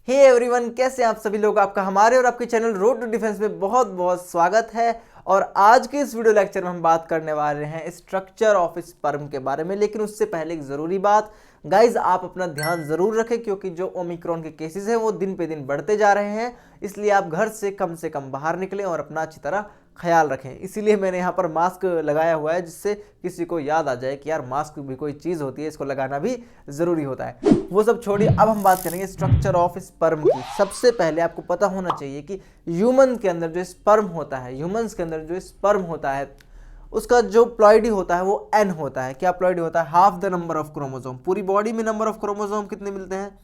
Hey everyone, कैसे हैं आप सभी लोग। आपका हमारे और आपके चैनल रोड टू डिफेंस में बहुत बहुत स्वागत है। और आज के इस वीडियो लेक्चर में हम बात करने वाले हैं स्ट्रक्चर ऑफ स्पर्म के बारे में। लेकिन उससे पहले एक ज़रूरी बात गाइज, आप अपना ध्यान ज़रूर रखें क्योंकि जो ओमिक्रॉन के केसेस हैं वो दिन पे दिन बढ़ते जा रहे हैं। इसलिए आप घर से कम बाहर निकलें और अपना अच्छी तरह ख्याल रखें। इसीलिए मैंने यहाँ पर मास्क लगाया हुआ है, जिससे किसी को याद आ जाए कि यार मास्क भी कोई चीज़ होती है, इसको लगाना भी ज़रूरी होता है। वो सब छोड़िए, अब हम बात करेंगे स्ट्रक्चर ऑफ स्पर्म की। सबसे पहले आपको पता होना चाहिए कि ह्यूमन के अंदर जो स्पर्म होता है, ह्यूमंस के अंदर जो स्पर्म होता है उसका जो प्लॉइडी होता है वो n होता है। क्या प्लॉइडी होता है? Half the number of chromosome. पूरी बॉडी में नंबर ऑफ क्रोमोसोम कितने मिलते हैं?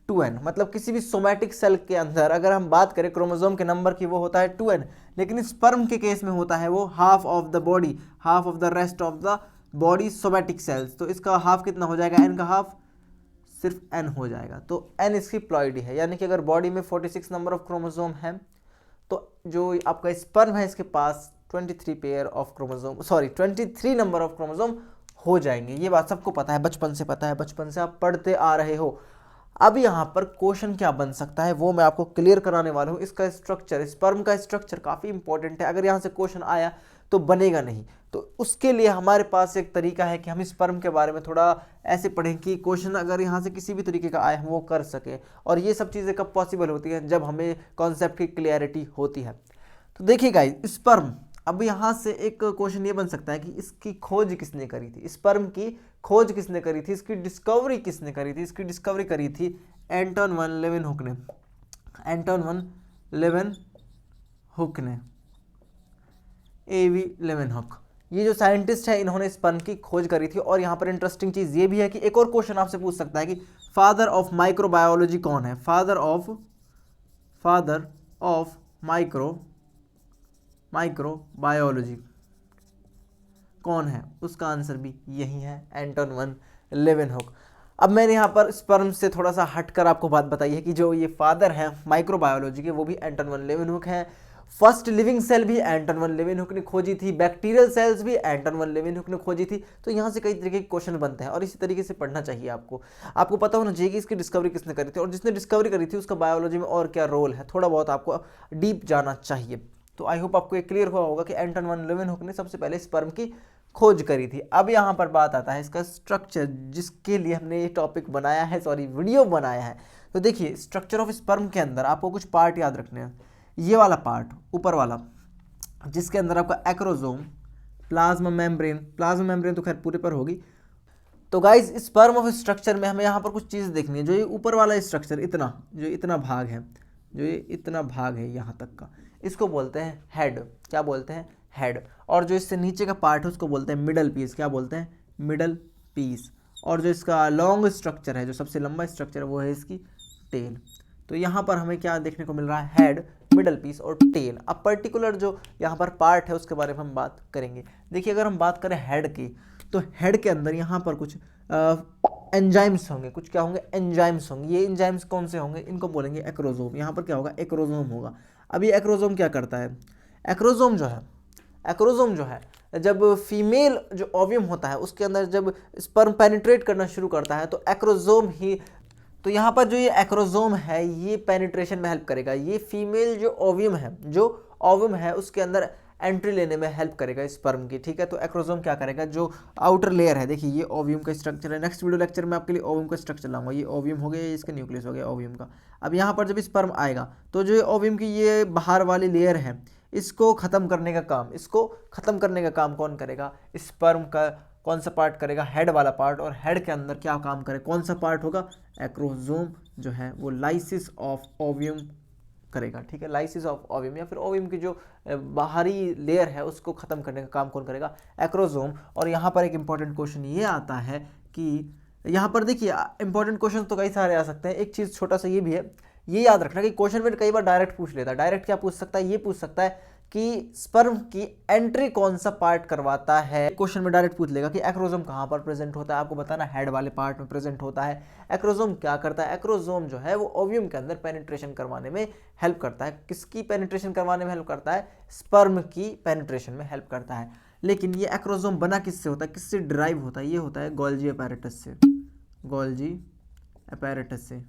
2n। मतलब किसी भी सोमैटिक सेल के अंदर अगर हम बात करें क्रोमोसोम के नंबर की, वो होता है 2n। लेकिन स्पर्म के केस में होता है वो half of the body, half of the rest of the body somatic cells. तो इसका हाफ कितना हो जाएगा? n का हाफ सिर्फ n हो जाएगा। तो n इसकी प्लॉइडी है। यानी कि अगर बॉडी में 46 नंबर ऑफ क्रोमोसोम है तो जो आपका स्पर्म है इसके पास 23 pair of chromosome, 23 number of chromosome हो जाएंगे। ये बात सबको पता है, बचपन से पता है, बचपन से आप पढ़ते आ रहे हो। अब यहाँ पर क्वेश्चन क्या बन सकता है वो मैं आपको क्लियर कराने वाला हूँ। इसका स्ट्रक्चर, स्पर्म का स्ट्रक्चर काफ़ी इंपॉर्टेंट है। अगर यहाँ से क्वेश्चन आया तो बनेगा नहीं। तो उसके लिए हमारे पास एक तरीका है कि हम स्पर्म के बारे में थोड़ा ऐसे पढ़ें कि क्वेश्चन अगर यहाँ से किसी भी तरीके का आए हम वो कर सकें। और ये सब चीज़ें कब पॉसिबल होती हैं? जब हमें कॉन्सेप्ट की क्लियरिटी होती है। तो देखिए गाइस, स्पर्म, अब यहाँ से एक क्वेश्चन ये बन सकता है कि इसकी खोज किसने करी थी? स्पर्म की खोज किसने करी थी? इसकी डिस्कवरी किसने करी थी? इसकी डिस्कवरी करी थी एंटन वन लेवेनहुक ने। एंटन वन लेवेनहुक ने, एवी लेवेनहुक, ये जो साइंटिस्ट है इन्होंने स्पर्म की खोज करी थी। और यहाँ पर इंटरेस्टिंग चीज़ ये भी है कि एक और क्वेश्चन आपसे पूछ सकता है कि फादर ऑफ माइक्रोबायोलॉजी कौन है? फादर ऑफ माइक्रोबायोलॉजी कौन है? उसका आंसर भी यही है, एंटन वन लेवेनहुक। अब मैंने यहाँ पर स्पर्म से थोड़ा सा हटकर आपको बात बताई है कि जो ये फादर हैं माइक्रोबायोलॉजी के वो भी एंटन वन लेवेनहुक हैं। फर्स्ट लिविंग सेल भी एंटन वन लेवेनहुक ने खोजी थी, बैक्टीरियल सेल्स भी एंटन वन लेवेनहुक ने खोजी थी। तो यहाँ से कई तरीके के क्वेश्चन बनते हैं और इसी तरीके से पढ़ना चाहिए आपको। आपको पता होना चाहिए कि इसकी डिस्कवरी किसने करी थी और जिसने डिस्कवरी करी थी उसका बायोलॉजी में और क्या रोल है। थोड़ा बहुत आपको डीप जाना चाहिए। तो आई होप आपको ये क्लियर हुआ होगा कि एंटन वन लेवेनहुक ने सबसे पहले स्पर्म की खोज करी थी। अब यहाँ पर बात आता है इसका स्ट्रक्चर, जिसके लिए हमने ये टॉपिक बनाया है, वीडियो बनाया है। तो देखिए, स्ट्रक्चर ऑफ स्पर्म के अंदर आपको कुछ पार्ट याद रखने हैं। ये वाला पार्ट ऊपर वाला, जिसके अंदर आपका एक्रोजोम, प्लाज्मा मेम्ब्रेन तो खैर पूरे पर होगी। तो गाइज, स्पर्म ऑफ स्ट्रक्चर में हमें यहाँ पर कुछ चीज़ देखनी है। जो ये ऊपर वाला स्ट्रक्चर, इतना भाग है यहाँ तक का, इसको बोलते हैं हेड। क्या बोलते हैं? हेड। और जो इससे नीचे का पार्ट है उसको बोलते हैं मिडल पीस। क्या बोलते हैं? Middle piece. और जो इसका लॉन्ग स्ट्रक्चर है, जो सबसे लंबा स्ट्रक्चर है, वो है इसकी टेल। तो यहाँ पर हमें क्या देखने को मिल रहा है? हेड, मिडल पीस और टेल। अब पर्टिकुलर जो यहाँ पर पार्ट है उसके बारे में हम बात करेंगे। देखिए, अगर हम बात करें हेड की, तो हेड के अंदर यहाँ पर कुछ एंजाइम्स होंगे। कुछ क्या होंगे? एंजाइम्स होंगे। ये एंजाइम्स कौन से होंगे? इनको बोलेंगे एक्रोजोम। यहाँ पर क्या होगा? एक्रोजोम होगा। अब ये एक्रोजोम क्या करता है? एक्रोजोम जो है जब फीमेल जो ओव्यूम होता है उसके अंदर जब स्पर्म पेनिट्रेट करना शुरू करता है तो एक्रोजोम ही, तो यहाँ पर जो ये एक्रोजोम है ये पेनिट्रेशन में हेल्प करेगा। ये फीमेल जो ओव्यूम है उसके अंदर एंट्री लेने में हेल्प करेगा स्पर्म की। ठीक है, तो एक्रोजोम क्या करेगा? जो आउटर लेयर है, देखिए ये ओव्यूम का स्ट्रक्चर है। नेक्स्ट वीडियो लेक्चर में आपके लिए ओव्यूम का स्ट्रक्चर लाऊंगा। ये ओव्यूम हो गया, इसका न्यूक्लियस हो गया ओव्यूम का। अब यहाँ पर जब स्पर्म आएगा तो जो ओव्यूम की ये बाहर वाली लेयर है, इसको ख़त्म करने का काम कौन करेगा? स्पर्म का कौन सा पार्ट करेगा? हेड वाला पार्ट। और हेड के अंदर क्या काम करे? कौन सा पार्ट होगा? एक्रोजोम जो है वो लाइसिस ऑफ ओव्यूम करेगा। ठीक है, लाइसिस ऑफ ओव्यूम, या फिर ओव्यूम की जो बाहरी लेयर है उसको ख़त्म करने का काम कौन करेगा? एक्रोजोम। और यहाँ पर एक इंपॉर्टेंट क्वेश्चन ये आता है कि यहाँ पर देखिए, इंपॉर्टेंट क्वेश्चन तो कई सारे आ सकते हैं। एक चीज़ छोटा सा ये भी है, ये याद रखना कि क्वेश्चन में कई बार डायरेक्ट पूछ लेता है। डायरेक्ट क्या पूछ सकता है? ये पूछ सकता है कि स्पर्म की एंट्री कौन सा पार्ट करवाता है। क्वेश्चन में डायरेक्ट पूछ लेगा कि एक्रोजोम कहाँ पर प्रेजेंट होता है। आपको बताना हेड वाले पार्ट में प्रेजेंट होता है। एक्रोजोम क्या करता है? एक्रोजोम जो है वो ओव्यूम के अंदर पेनिट्रेशन करवाने में हेल्प करता है। किसकी पेनिट्रेशन करवाने में हेल्प करता है? स्पर्म की पेनिट्रेशन में हेल्प करता है। लेकिन ये एक्रोजोम बना किससे होता है? किससे ड्राइव होता है? ये होता है गोल्जी अपैरेटस से।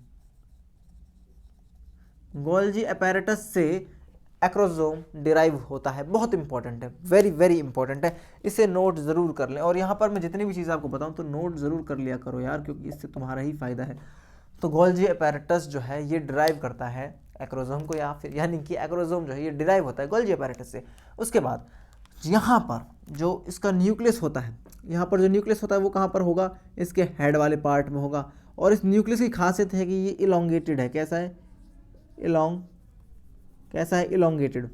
गोल्जी अपैरेटस से एक्रोसोम डिराइव होता है। बहुत इंपॉर्टेंट है, वेरी वेरी इंपॉर्टेंट है, इसे नोट ज़रूर कर लें। और यहाँ पर मैं जितनी भी चीज़ आपको बताऊँ तो नोट ज़रूर कर लिया करो यार, क्योंकि इससे तुम्हारा ही फ़ायदा है। तो गोल्जी अपैरेटस जो है ये डिराइव करता है एक्रोसोम को, या फिर यानी कि एक्रोसोम जो है ये डिराइव होता है गोल्जी अपैरेटस से। उसके बाद यहाँ पर जो इसका न्यूक्लियस होता है, यहाँ पर जो न्यूक्लियस होता है वो कहाँ पर होगा, इसके हेड वाले पार्ट में होगा। और इस न्यूक्लियस की खासियत है कि ये इलोंगेटेड है। कैसा है? कैसा है? इलोंगेटेड,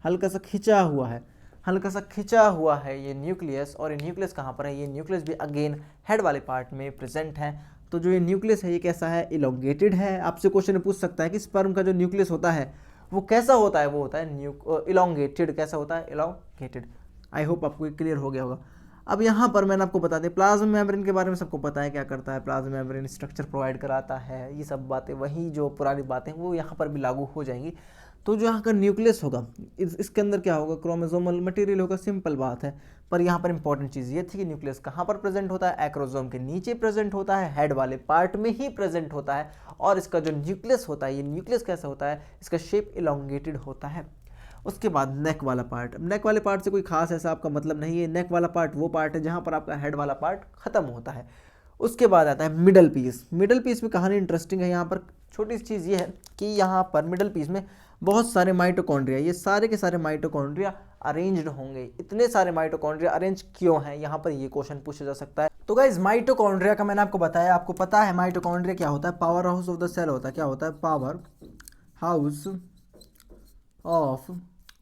हल्का सा खिंचा हुआ है, हल्का सा खिंचा हुआ है ये न्यूक्लियस। और ये न्यूक्लियस कहाँ पर है? ये न्यूक्लियस भी अगेन हेड वाले पार्ट में प्रेजेंट है। तो जो ये न्यूक्लियस है ये कैसा है? इलोंगेटेड है। आपसे क्वेश्चन पूछ सकता है कि स्पर्म का जो न्यूक्लियस होता है वो कैसा होता है? वो होता है इलोंगेटेड। कैसा होता है? इलोंगेटेड। आई होप आपको ये क्लियर हो गया होगा। अब यहाँ पर मैंने आपको बता दें, प्लाज्मा मेम्ब्रेन के बारे में सबको पता है क्या करता है। प्लाज्मा मेम्ब्रेन स्ट्रक्चर प्रोवाइड कराता है, ये सब बातें वही जो पुरानी बातें वो यहाँ पर भी लागू हो जाएंगी। तो जो यहाँ का न्यूक्लियस होगा इसके अंदर क्या होगा? क्रोमोसोमल मटेरियल होगा, सिंपल बात है। पर यहाँ पर इंपॉर्टेंट चीज़ ये थी कि न्यूक्लियस कहाँ पर प्रेजेंट होता है? एक्रोसोम के नीचे प्रेजेंट होता है, हेड वाले पार्ट में ही प्रेजेंट होता है। और इसका जो न्यूक्लियस होता है, ये न्यूक्लियस कैसा होता है? इसका शेप इलोंगेटेड होता है। उसके बाद नेक वाला पार्ट। नेक वाले पार्ट से कोई खास ऐसा आपका मतलब नहीं है। नेक वाला पार्ट वो पार्ट है जहाँ पर आपका हेड वाला पार्ट खत्म होता है। उसके बाद आता है मिडल पीस। मिडल पीस में कहानी इंटरेस्टिंग है। यहाँ पर छोटी सी चीज़ ये है कि यहाँ पर मिडल पीस में बहुत सारे माइटोकॉन्ड्रिया, ये सारे के सारे माइटोकॉन्ड्रिया अरेंज्ड होंगे। इतने सारे माइटोकॉन्ड्रिया अरेंज क्यों हैं? यहाँ पर ये क्वेश्चन पूछा जा सकता है। तो गाइज माइटोकॉन्ड्रिया का मैंने आपको बताया, आपको पता है माइटोकॉन्ड्रिया क्या होता है? Power house of the cell होता है। क्या होता है? Power house of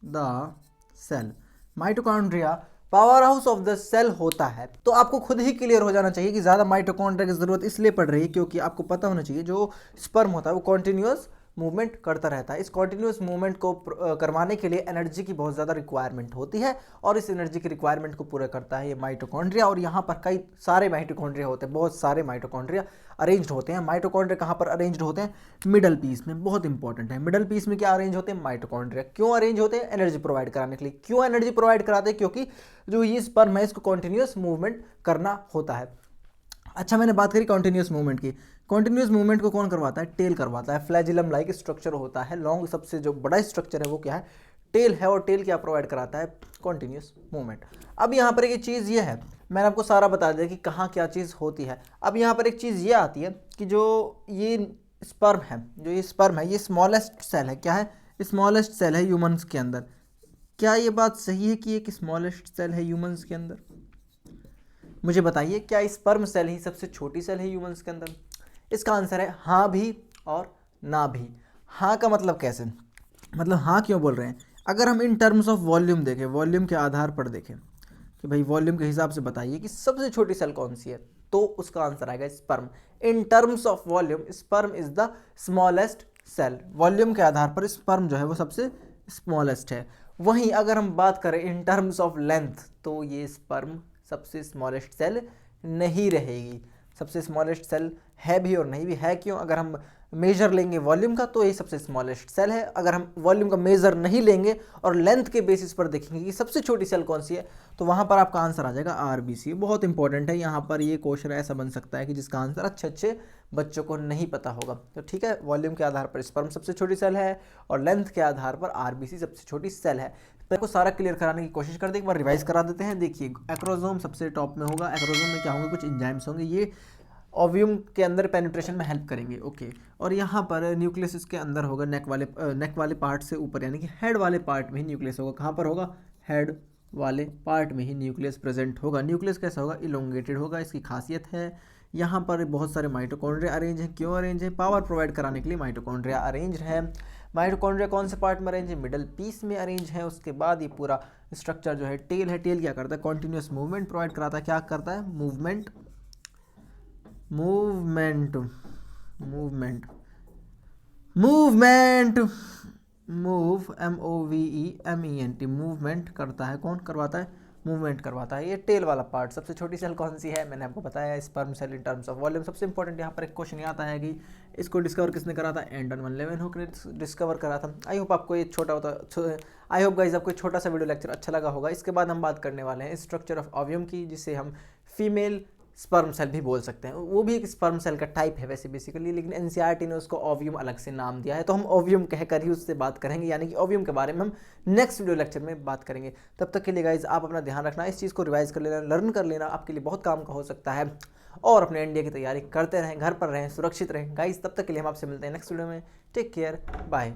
the cell. Mitochondria power house of the cell होता है। तो आपको खुद ही क्लियर हो जाना चाहिए कि ज़्यादा माइटोकॉन्ड्रिया की ज़रूरत इसलिए पड़ रही है क्योंकि आपको पता होना चाहिए जो स्पर्म होता है वो कॉन्टिन्यूअस मूवमेंट करता रहता है। इस कॉन्टिन्यूअस मूवमेंट को करवाने के लिए एनर्जी की बहुत ज़्यादा रिक्वायरमेंट होती है, और इस एनर्जी की रिक्वायरमेंट को पूरा करता है ये माइटोकॉन्ड्रिया। और यहाँ पर कई सारे माइटोकॉन्ड्रिया होते हैं, बहुत सारे माइटोकॉन्ड्रिया अरेंज्ड होते हैं। माइटोकॉन्ड्रिया कहाँ पर अरेंज्ड होते हैं? मिडल पीस में। बहुत इंपॉर्टेंट है, मिडल पीस में क्या अरेंज होते हैं? माइटोकॉन्ड्रिया। क्यों अरेंज होते हैं? एनर्जी प्रोवाइड कराने के लिए। क्यों एनर्जी प्रोवाइड कराते हैं? क्योंकि जो ये स्पर्म है इसको कॉन्टिन्यूअस मूवमेंट करना होता है। अच्छा, मैंने बात करी कॉन्टिन्यूअस मूवमेंट की। कॉन्टिन्यूअस मूवमेंट को कौन करवाता है? टेल करवाता है। फ्लैजिलम लाइक स्ट्रक्चर होता है, लॉन्ग सबसे जो बड़ा स्ट्रक्चर है वो क्या है? टेल है। और टेल क्या प्रोवाइड कराता है? Continuous movement. अब यहाँ पर एक चीज़ ये है, मैंने आपको सारा बता दिया कि कहाँ क्या चीज़ होती है। अब यहाँ पर एक चीज़ ये आती है कि जो ये स्पर्म है, ये स्मॉलेस्ट सेल है। क्या है? स्मॉलेस्ट सेल है ह्यूमंस के अंदर। क्या ये बात सही है कि एक स्मॉलेस्ट सेल है ह्यूमंस के अंदर? मुझे बताइए, क्या स्पर्म सेल ही सबसे छोटी सेल है ह्यूमंस के अंदर? इसका आंसर है हाँ भी और ना भी। हाँ का मतलब कैसे? मतलब हाँ क्यों बोल रहे हैं? अगर हम इन टर्म्स ऑफ वॉल्यूम देखें, वॉल्यूम के आधार पर देखें कि भाई वॉल्यूम के हिसाब से बताइए कि सबसे छोटी सेल कौन सी है, तो उसका आंसर आएगा sperm. In terms of volume sperm is the smallest cell. Volume के आधार पर स्पर्म जो है वो सबसे स्मॉलेस्ट है। वहीं अगर हम बात करें इन टर्म्स ऑफ लेंथ, तो ये स्पर्म सबसे स्मॉलेस्ट सेल नहीं रहेगी। सबसे स्मॉलेस्ट सेल है भी और नहीं भी है। क्यों? अगर हम मेजर लेंगे वॉल्यूम का तो ये सबसे स्मॉलेस्ट सेल है। अगर हम वॉल्यूम का मेजर नहीं लेंगे और लेंथ के बेसिस पर देखेंगे कि सबसे छोटी सेल कौन सी है, तो वहाँ पर आपका आंसर आ जाएगा आरबीसी। बहुत इंपॉर्टेंट है। यहाँ पर ये क्वेश्चन ऐसा बन सकता है कि जिसका आंसर अच्छे बच्चों को नहीं पता होगा। तो ठीक है, वॉल्यूम के आधार पर स्पर्म सबसे छोटी सेल है और लेंथ के आधार पर आरबीसी सबसे छोटी सेल है। तो को सारा क्लियर कराने की कोशिश करते हैं, एक बार रिवाइज करा देते हैं। देखिए, एक्रोसोम सबसे टॉप में होगा। एक्रोसोम में क्या होंगे? कुछ एंजाइम्स होंगे, ये ओव्यूम के अंदर पेनिट्रेशन में हेल्प करेंगे। ओके, और यहाँ पर न्यूक्लियस इसके अंदर होगा, नेक वाले पार्ट से ऊपर, यानी कि हेड वाले पार्ट में ही न्यूक्लियस होगा। कहाँ पर होगा? हेड वाले पार्ट में ही न्यूक्लियस प्रेजेंट होगा। न्यूक्लियस कैसा होगा? इलोंगेटेड होगा। इसकी खासियत है यहाँ पर बहुत सारे माइटोकॉन्ड्रिया अरेंज हैं। क्यों अरेंज है? पावर प्रोवाइड कराने के लिए माइटोकॉन्ड्रिया अरेंज है। माइटोकॉन्ड्रिया कौन से पार्ट में अरेंज है? मिडल पीस में अरेंज है। उसके बाद ये पूरा स्ट्रक्चर जो है टेल है। टेल क्या करता है? कॉन्टिन्यूअस मूवमेंट प्रोवाइड कराता है। क्या करता है? मूवमेंट MOVEMENT मूवमेंट करता है। कौन करवाता है? मूवमेंट करवाता है। ये टेल वाला पार्ट। सबसे छोटी सेल कौन सी है? मैंने आपको बताया sperm cell in terms of volume. सबसे इंपॉर्टेंट यहाँ पर एक क्वेश्चन आता है कि इसको डिस्कवर किसने करा था? एंटन वन लेवेनहुक ने डिस्कवर करा था। आई होप आपको ये आई होप गाइज आपको छोटा सा वीडियो लेक्चर अच्छा लगा होगा। इसके बाद हम बात करने वाले हैं स्ट्रक्चर ऑफ ओव्यूम की, जिसे हम फीमेल स्पर्म सेल भी बोल सकते हैं, वो भी एक स्पर्म सेल का टाइप है वैसे बेसिकली, लेकिन एनसीईआरटी ने उसको ओव्यूम अलग से नाम दिया है, तो हम ओव्यूम कहकर ही उससे बात करेंगे, यानी कि ओव्यूम के बारे में हम नेक्स्ट वीडियो लेक्चर में बात करेंगे। तब तक के लिए गाइज आप अपना ध्यान रखना, इस चीज़ को रिवाइज कर लेना, लर्न कर लेना, आपके लिए बहुत काम का हो सकता है, और अपने एनडीए की तैयारी करते रहें, घर पर रहें, सुरक्षित रहें गाइज। तब तक के लिए हम आपसे मिलते हैं नेक्स्ट वीडियो में। Take care, bye.